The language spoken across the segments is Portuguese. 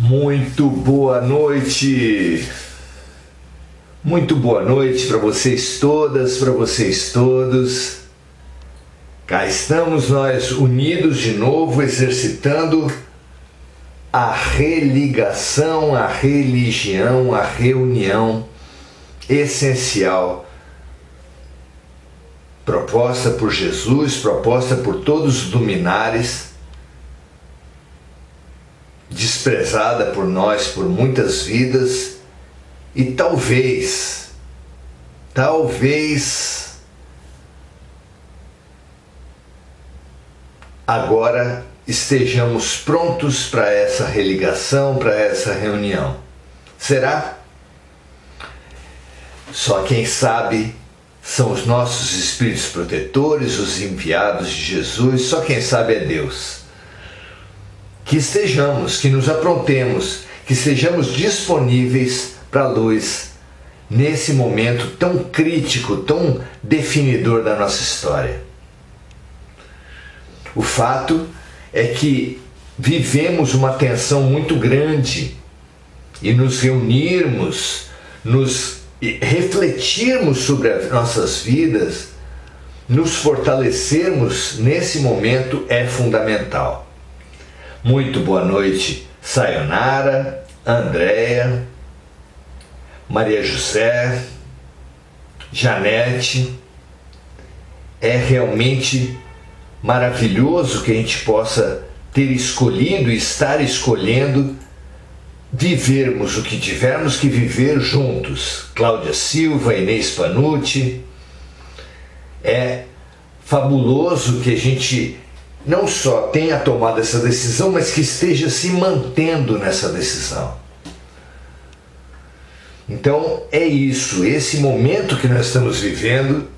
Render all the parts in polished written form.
Muito boa noite! Muito boa noite para vocês todas, para vocês todos. Cá estamos nós unidos de novo, exercitando a religação, a religião, a reunião essencial proposta por Jesus, proposta por todos os luminares, desprezada por nós por muitas vidas e talvez agora estejamos prontos para essa religação, para essa reunião. Será? Só quem sabe são os nossos espíritos protetores, os enviados de Jesus, só quem sabe é Deus. Que estejamos, que nos aprontemos, que sejamos disponíveis para a luz nesse momento tão crítico, tão definidor da nossa história. O fato é que vivemos uma tensão muito grande e nos reunirmos, refletirmos sobre as nossas vidas, nos fortalecermos nesse momento é fundamental. Muito boa noite, Sayonara, Andréia, Maria José, Janete. É realmente maravilhoso que a gente possa ter escolhido e estar escolhendo vivermos o que tivermos que viver juntos. Cláudia Silva, Inês Panucci. É fabuloso que a gente não só tenha tomado essa decisão, mas que esteja se mantendo nessa decisão. Então é isso, esse momento que nós estamos vivendo.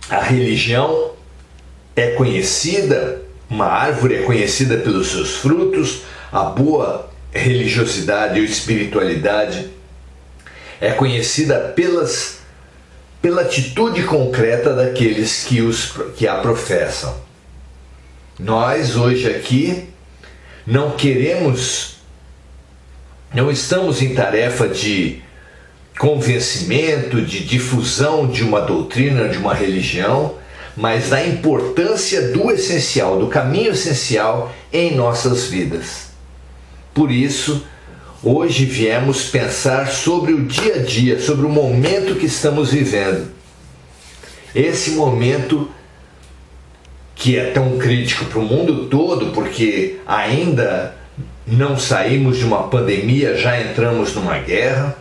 A religião é conhecida, uma árvore é conhecida pelos seus frutos, a boa religiosidade ou espiritualidade é conhecida pela atitude concreta daqueles que a professam. Nós hoje aqui não estamos em tarefa de convencimento, de difusão de uma doutrina, de uma religião, mas da importância do essencial, do caminho essencial em nossas vidas. Por isso, hoje viemos pensar sobre o dia a dia, sobre o momento que estamos vivendo. Esse momento que é tão crítico para o mundo todo, porque ainda não saímos de uma pandemia, já entramos numa guerra.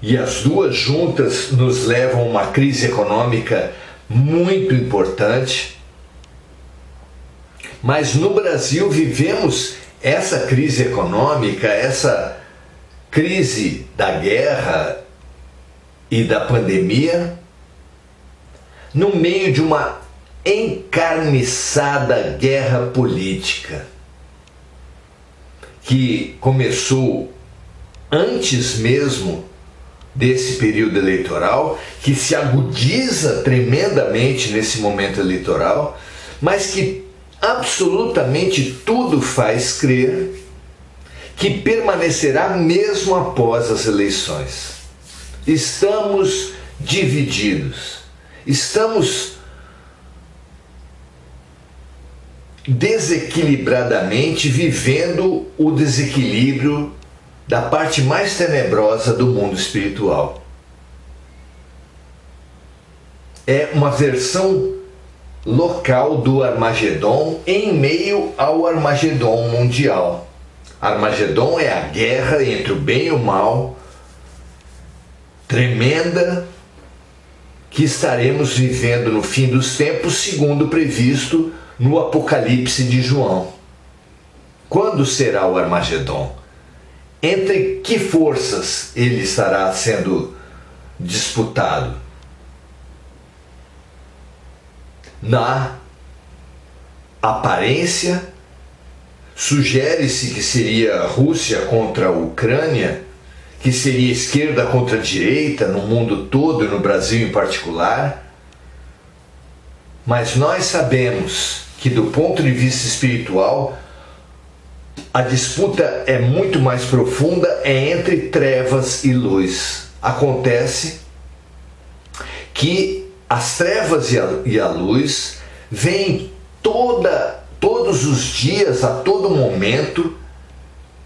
E as duas juntas nos levam a uma crise econômica muito importante. Mas no Brasil vivemos essa crise econômica, essa crise da guerra e da pandemia, no meio de uma encarniçada guerra política que começou antes mesmo desse período eleitoral, que se agudiza tremendamente nesse momento eleitoral, mas que absolutamente tudo faz crer que permanecerá mesmo após as eleições. Estamos divididos, estamos desequilibradamente vivendo o desequilíbrio da parte mais tenebrosa do mundo espiritual. É uma versão local do Armagedon em meio ao Armagedon mundial. Armagedon é a guerra entre o bem e o mal, tremenda, que estaremos vivendo no fim dos tempos, segundo previsto no Apocalipse de João. Quando será o Armagedon? Entre que forças ele estará sendo disputado? Na aparência, sugere-se que seria a Rússia contra a Ucrânia, que seria esquerda contra direita no mundo todo e no Brasil em particular. Mas nós sabemos que do ponto de vista espiritual, a disputa é muito mais profunda, é entre trevas e luz. Acontece que as trevas e a luz vêm todos os dias, a todo momento,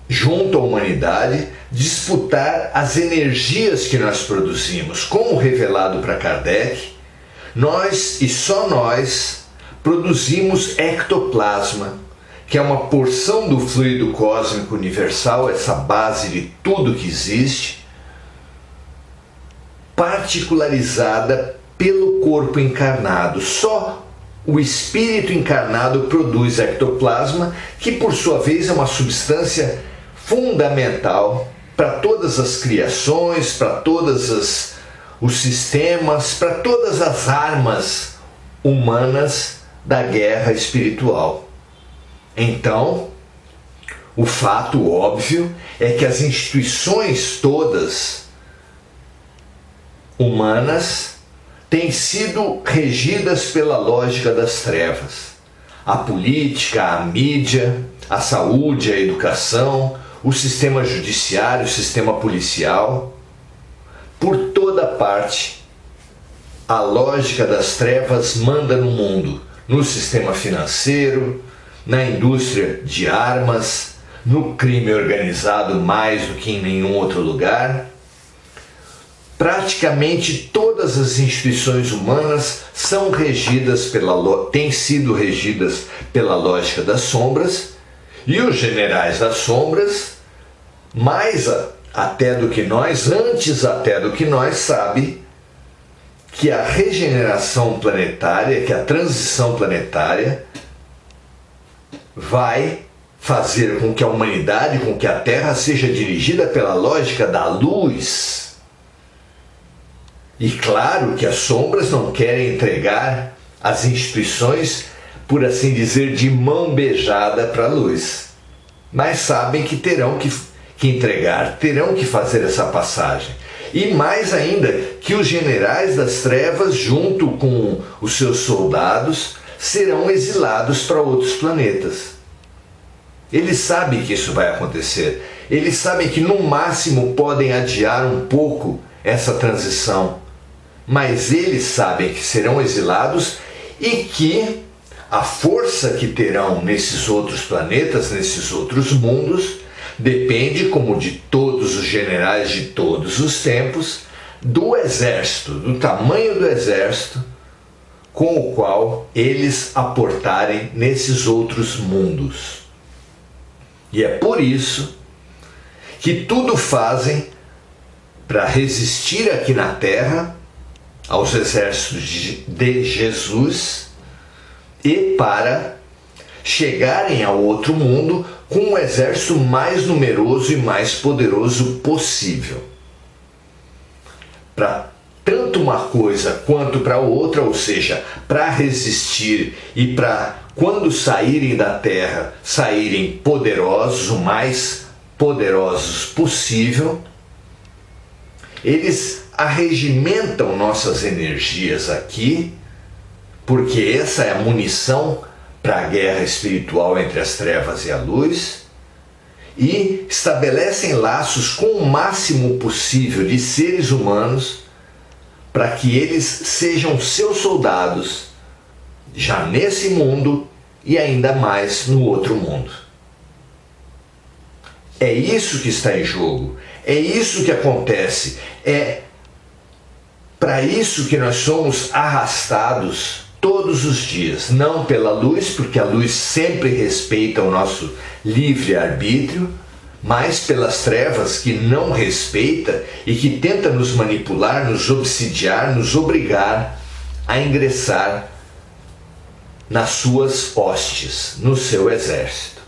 junto à humanidade, disputar as energias que nós produzimos. Como revelado para Kardec, nós e só nós produzimos ectoplasma, que é uma porção do fluido cósmico universal, essa base de tudo que existe, particularizada pelo corpo encarnado. Só o espírito encarnado produz ectoplasma, que por sua vez é uma substância fundamental para todas as criações, para todos os sistemas, para todas as armas humanas da guerra espiritual. Então, o fato óbvio é que as instituições todas humanas têm sido regidas pela lógica das trevas. A política, a mídia, a saúde, a educação, o sistema judiciário, o sistema policial. Por toda parte, a lógica das trevas manda no mundo, no sistema financeiro, na indústria de armas, no crime organizado mais do que em nenhum outro lugar. Praticamente todas as instituições humanas são regidas têm sido regidas pela lógica das sombras, e os generais das sombras, mais até do que nós, antes até do que nós, sabe que a regeneração planetária, que a transição planetária vai fazer com que a humanidade, com que a Terra seja dirigida pela lógica da luz. E claro que as sombras não querem entregar as instituições, por assim dizer, de mão beijada para a luz. Mas sabem que terão que entregar, terão que fazer essa passagem. E mais ainda, que os generais das trevas, junto com os seus soldados, serão exilados para outros planetas. Eles sabem que isso vai acontecer. Eles sabem que no máximo podem adiar um pouco essa transição. Mas eles sabem que serão exilados e que a força que terão nesses outros planetas, nesses outros mundos, depende, como de todos os generais de todos os tempos, do exército, do tamanho do exército com o qual eles aportarem nesses outros mundos. E é por isso que tudo fazem para resistir aqui na Terra aos exércitos de Jesus e para chegarem ao outro mundo com um exército mais numeroso e mais poderoso possível. Para tanto uma coisa quanto para outra, ou seja, para resistir e para, quando saírem da Terra, saírem poderosos, o mais poderosos possível. Eles arregimentam nossas energias aqui, porque essa é a munição para a guerra espiritual entre as trevas e a luz, e estabelecem laços com o máximo possível de seres humanos para que eles sejam seus soldados já nesse mundo e ainda mais no outro mundo. É isso que está em jogo, é isso que acontece, é para isso que nós somos arrastados todos os dias, não pela luz, porque a luz sempre respeita o nosso livre-arbítrio, mas pelas trevas, que não respeita e que tenta nos manipular, nos obsidiar, nos obrigar a ingressar nas suas hostes, no seu exército.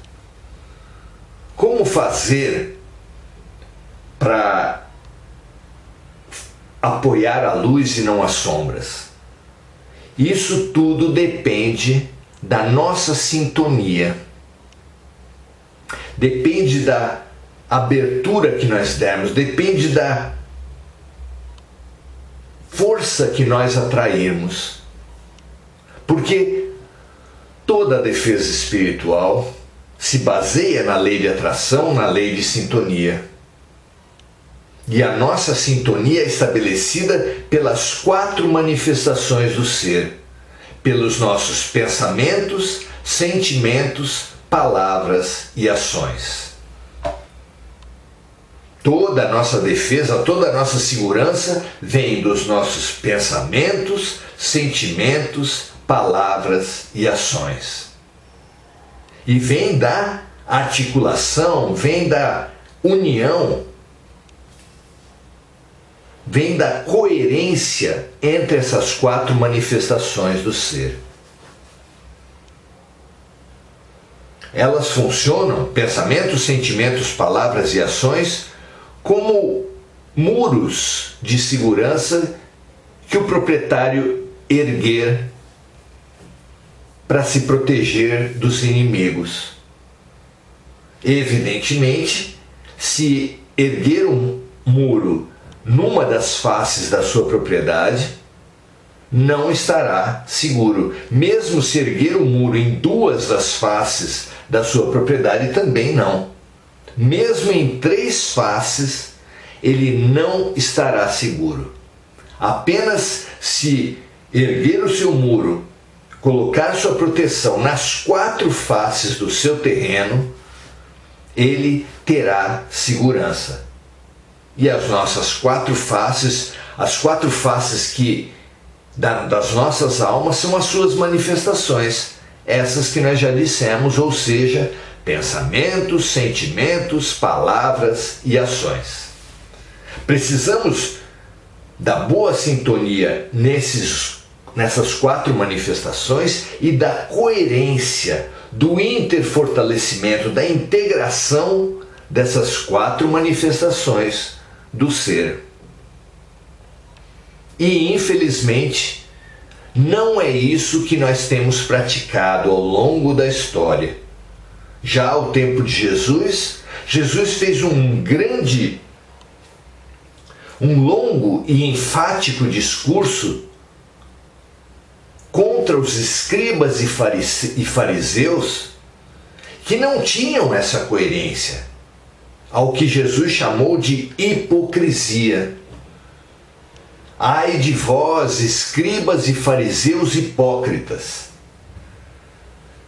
Como fazer para apoiar a luz e não as sombras? Isso tudo depende da nossa sintonia. Depende da abertura que nós dermos, depende da força que nós atrairmos Porque toda a defesa espiritual se baseia na lei de atração, na lei de sintonia. E a nossa sintonia é estabelecida pelas 4 manifestações do ser, pelos nossos pensamentos, sentimentos, palavras e ações. Toda a nossa defesa, toda a nossa segurança vem dos nossos pensamentos, sentimentos, palavras e ações. E vem da articulação, vem da união, vem da coerência entre essas 4 manifestações do ser. Elas funcionam, pensamentos, sentimentos, palavras e ações, como muros de segurança que o proprietário erguer para se proteger dos inimigos. Evidentemente, se erguer um muro numa das faces da sua propriedade, não estará seguro. Mesmo se erguer um muro em 2 das faces da sua propriedade, também não. Mesmo em 3 faces, ele não estará seguro. Apenas se erguer o seu muro, colocar sua proteção nas 4 faces do seu terreno, ele terá segurança. E as nossas 4 faces, as 4 faces das nossas almas são as suas manifestações, essas que nós já dissemos, ou seja, pensamentos, sentimentos, palavras e ações. Precisamos da boa sintonia nessas 4 manifestações e da coerência, do interfortalecimento, da integração dessas 4 manifestações do ser. E, infelizmente, não é isso que nós temos praticado ao longo da história. Já ao tempo de Jesus, Jesus fez um longo e enfático discurso contra os escribas e fariseus que não tinham essa coerência, ao que Jesus chamou de hipocrisia. Ai de vós, escribas e fariseus hipócritas,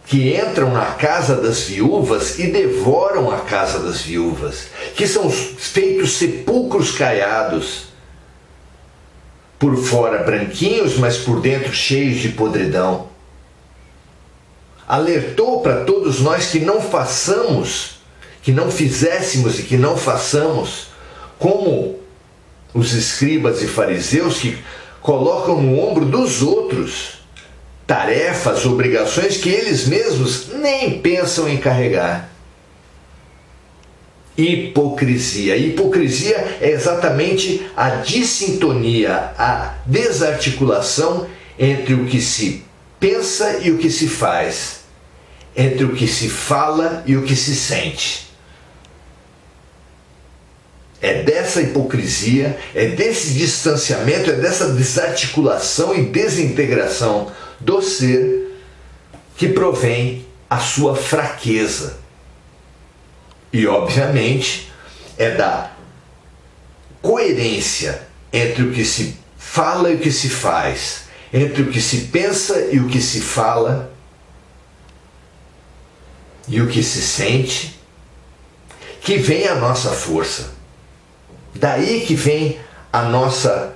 que entram na casa das viúvas e devoram a casa das viúvas, que são feitos sepulcros caiados, por fora branquinhos, mas por dentro cheios de podridão. Alertou para todos nós que não fizéssemos e que não façamos como os escribas e fariseus, que colocam no ombro dos outros tarefas, obrigações que eles mesmos nem pensam em carregar. Hipocrisia. Hipocrisia é exatamente a dissintonia, a desarticulação entre o que se pensa e o que se faz, entre o que se fala e o que se sente. É dessa hipocrisia, é desse distanciamento, é dessa desarticulação e desintegração do ser que provém a sua fraqueza. E, obviamente, é da coerência entre o que se fala e o que se faz, entre o que se pensa e o que se fala e o que se sente, que vem a nossa força. Daí que vem a nossa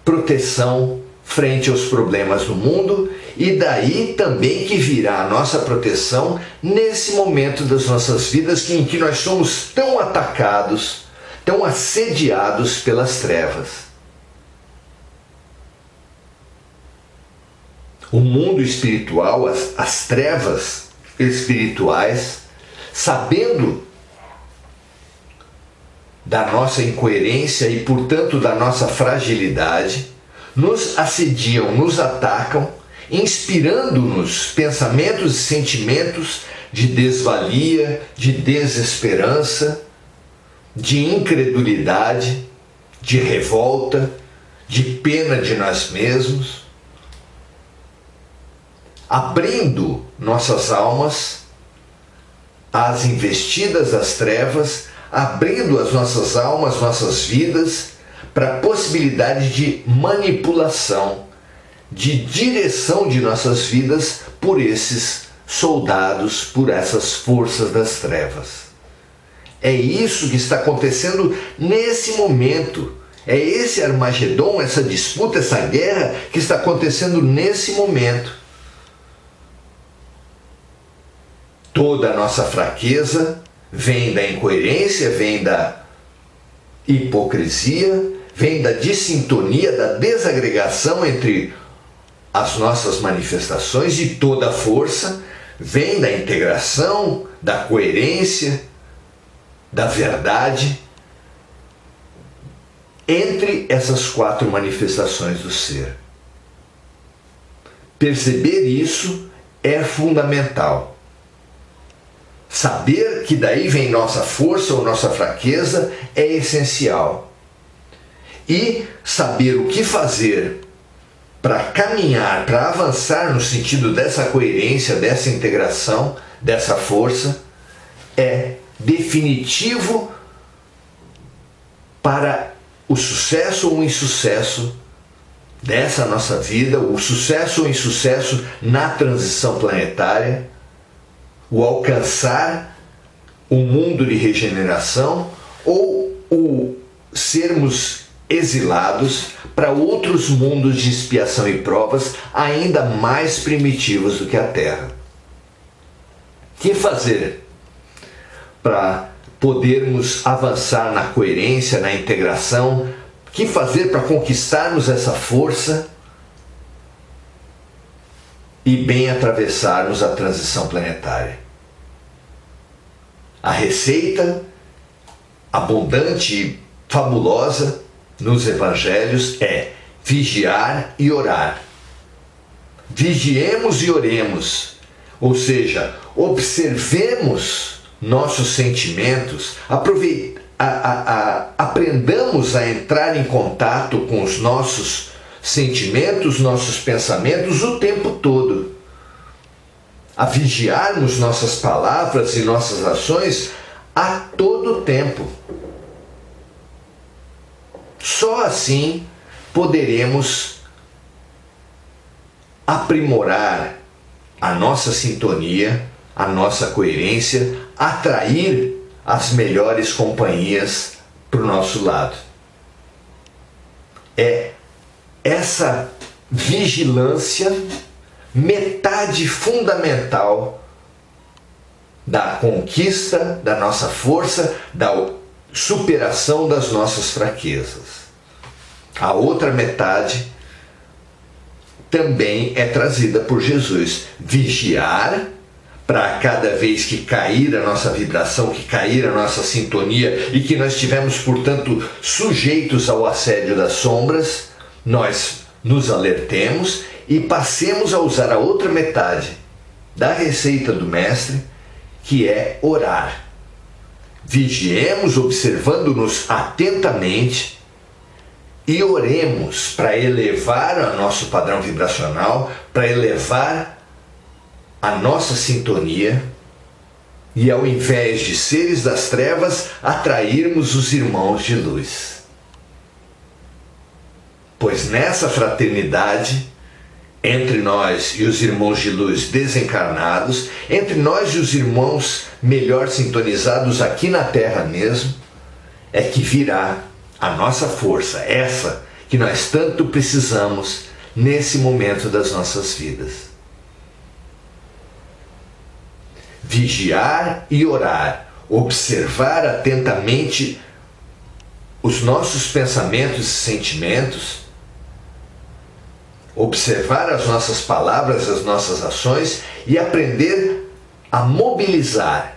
proteção frente aos problemas do mundo, e daí também que virá a nossa proteção nesse momento das nossas vidas em que nós somos tão atacados, tão assediados pelas trevas. O mundo espiritual, as trevas espirituais, sabendo da nossa incoerência e, portanto, da nossa fragilidade, nos assediam, nos atacam, inspirando-nos pensamentos e sentimentos de desvalia, de desesperança, de incredulidade, de revolta, de pena de nós mesmos. abrindo nossas almas às investidas das trevas, abrindo as nossas almas, nossas vidas, para a possibilidade de manipulação, de direção de nossas vidas por esses soldados, por essas forças das trevas. É isso que está acontecendo nesse momento. É esse Armagedon, essa disputa, essa guerra que está acontecendo nesse momento. Toda a nossa fraqueza vem da incoerência, vem da hipocrisia, vem da dissintonia, da desagregação entre as nossas manifestações, e toda a força vem da integração, da coerência, da verdade entre essas 4 manifestações do ser. Perceber isso é fundamental. Saber que daí vem nossa força ou nossa fraqueza é essencial. E saber o que fazer para caminhar, para avançar no sentido dessa coerência, dessa integração, dessa força, é definitivo para o sucesso ou o insucesso dessa nossa vida, o sucesso ou insucesso na transição planetária, o alcançar o mundo de regeneração ou o sermos exilados para outros mundos de expiação e provas ainda mais primitivos do que a Terra. O que fazer para podermos avançar na coerência, na integração? O que fazer para conquistarmos essa força e bem atravessarmos a transição planetária? A receita abundante e fabulosa nos evangelhos é vigiar e orar. Vigiemos e oremos, ou seja, observemos nossos sentimentos, aprendamos a entrar em contato com os nossos sentimentos, nossos pensamentos o tempo todo. A vigiarmos nossas palavras e nossas ações a todo tempo. Só assim poderemos aprimorar a nossa sintonia, a nossa coerência, atrair as melhores companhias para o nosso lado. É essa vigilância metade fundamental da conquista da nossa força, da superação das nossas fraquezas. A outra metade também é trazida por Jesus. Vigiar para cada vez que cair a nossa vibração, que cair a nossa sintonia e que nós estivermos, portanto, sujeitos ao assédio das sombras, nós nos alertemos e passemos a usar a outra metade da receita do Mestre, que é orar. Vigiemos, observando-nos atentamente, e oremos para elevar o nosso padrão vibracional, para elevar a nossa sintonia, e ao invés de seres das trevas, atrairmos os irmãos de luz. Pois nessa fraternidade, entre nós e os irmãos de luz desencarnados, entre nós e os irmãos melhor sintonizados aqui na Terra mesmo, é que virá a nossa força, essa que nós tanto precisamos nesse momento das nossas vidas. Vigiar e orar, observar atentamente os nossos pensamentos e sentimentos, observar as nossas palavras, as nossas ações e aprender a mobilizar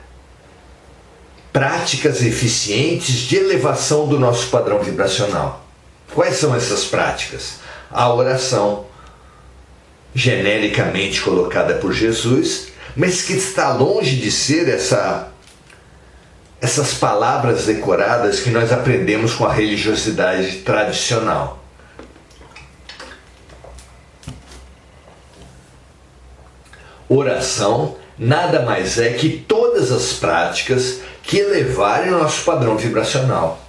práticas eficientes de elevação do nosso padrão vibracional. Quais são essas práticas? A oração, genericamente colocada por Jesus, mas que está longe de ser essas palavras decoradas que nós aprendemos com a religiosidade tradicional. Oração nada mais é que todas as práticas que elevarem o nosso padrão vibracional.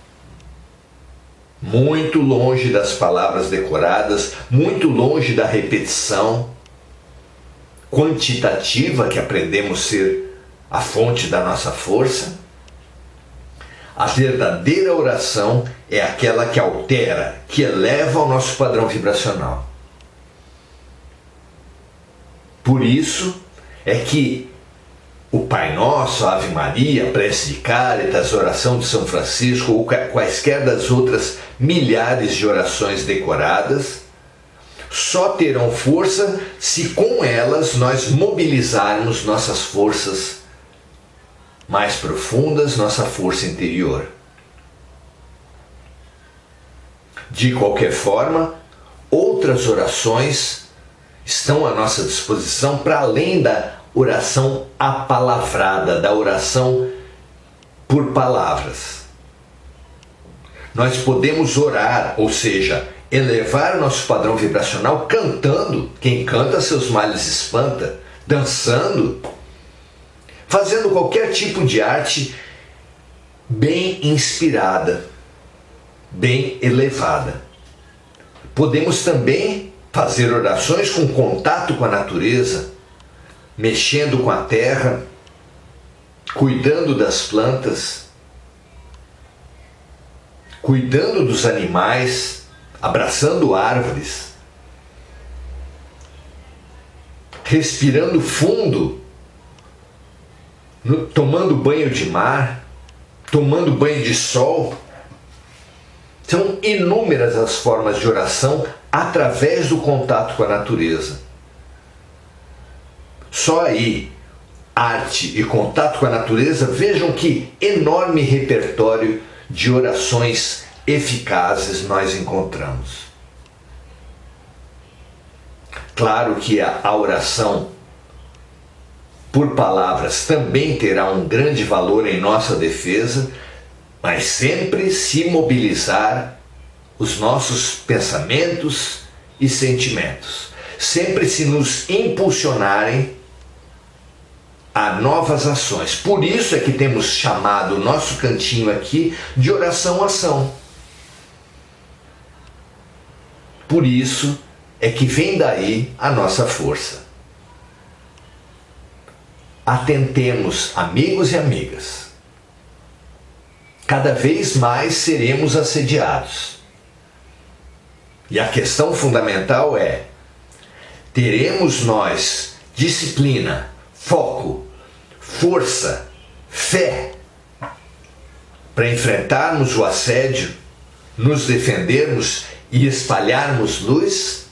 Muito longe das palavras decoradas, muito longe da repetição quantitativa que aprendemos ser a fonte da nossa força. A verdadeira oração é aquela que altera, que eleva o nosso padrão vibracional. Por isso é que o Pai Nosso, a Ave Maria, a prece de Cáritas, a oração de São Francisco ou quaisquer das outras milhares de orações decoradas só terão força se com elas nós mobilizarmos nossas forças mais profundas, nossa força interior. De qualquer forma, outras orações estão à nossa disposição para além da oração apalavrada, da oração por palavras. Nós podemos orar, ou seja, elevar o nosso padrão vibracional cantando. Quem canta seus males espanta, dançando, fazendo qualquer tipo de arte bem inspirada, bem elevada. Podemos também fazer orações com contato com a natureza, mexendo com a terra, cuidando das plantas, cuidando dos animais, abraçando árvores, respirando fundo, tomando banho de mar, tomando banho de sol. São inúmeras as formas de oração através do contato com a natureza. Só aí, arte e contato com a natureza, vejam que enorme repertório de orações eficazes nós encontramos. Claro que a oração por palavras também terá um grande valor em nossa defesa, mas sempre se mobilizar os nossos pensamentos e sentimentos, sempre se nos impulsionarem a novas ações. Por isso é que temos chamado o nosso cantinho aqui de oração-ação. Por isso é que vem daí a nossa força. Atentemos, amigos e amigas. Cada vez mais seremos assediados. E a questão fundamental é: teremos nós disciplina, foco, força, fé para enfrentarmos o assédio, nos defendermos e espalharmos luz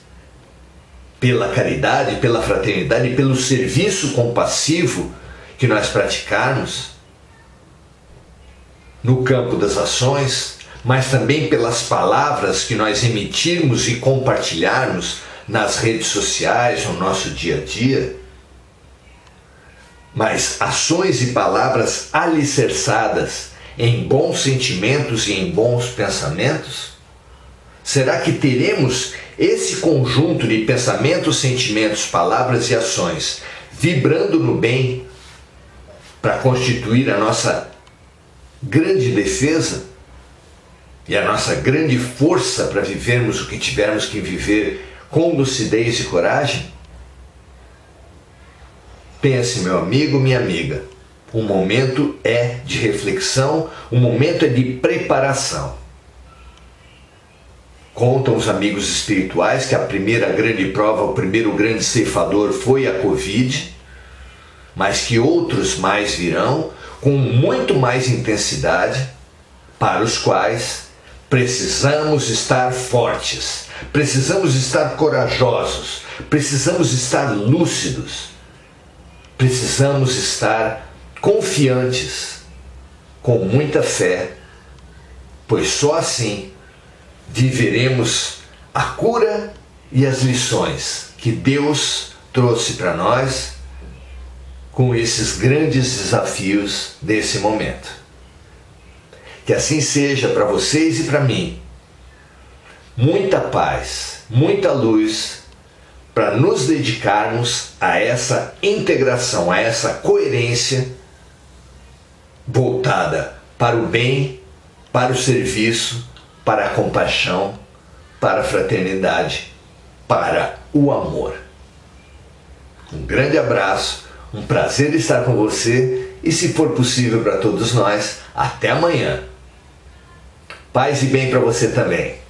pela caridade, pela fraternidade, pelo serviço compassivo que nós praticarmos no campo das ações, mas também pelas palavras que nós emitirmos e compartilharmos nas redes sociais, no nosso dia a dia. Mas ações e palavras alicerçadas em bons sentimentos e em bons pensamentos? Será que teremos esse conjunto de pensamentos, sentimentos, palavras e ações vibrando no bem para constituir a nossa grande defesa e a nossa grande força para vivermos o que tivermos que viver com lucidez e coragem? Pense, meu amigo, minha amiga, o momento é de reflexão, o momento é de preparação. Contam os amigos espirituais que a primeira grande prova, o primeiro grande ceifador foi a Covid, mas que outros mais virão com muito mais intensidade, para os quais precisamos estar fortes, precisamos estar corajosos, precisamos estar lúcidos, precisamos estar confiantes, com muita fé, pois só assim viveremos a cura e as lições que Deus trouxe para nós com esses grandes desafios desse momento. Que assim seja para vocês e para mim. Muita paz, muita luz, para nos dedicarmos a essa integração, a essa coerência voltada para o bem, para o serviço, para a compaixão, para a fraternidade, para o amor. Um grande abraço, um prazer estar com você e, se for possível para todos nós, até amanhã. Paz e bem para você também.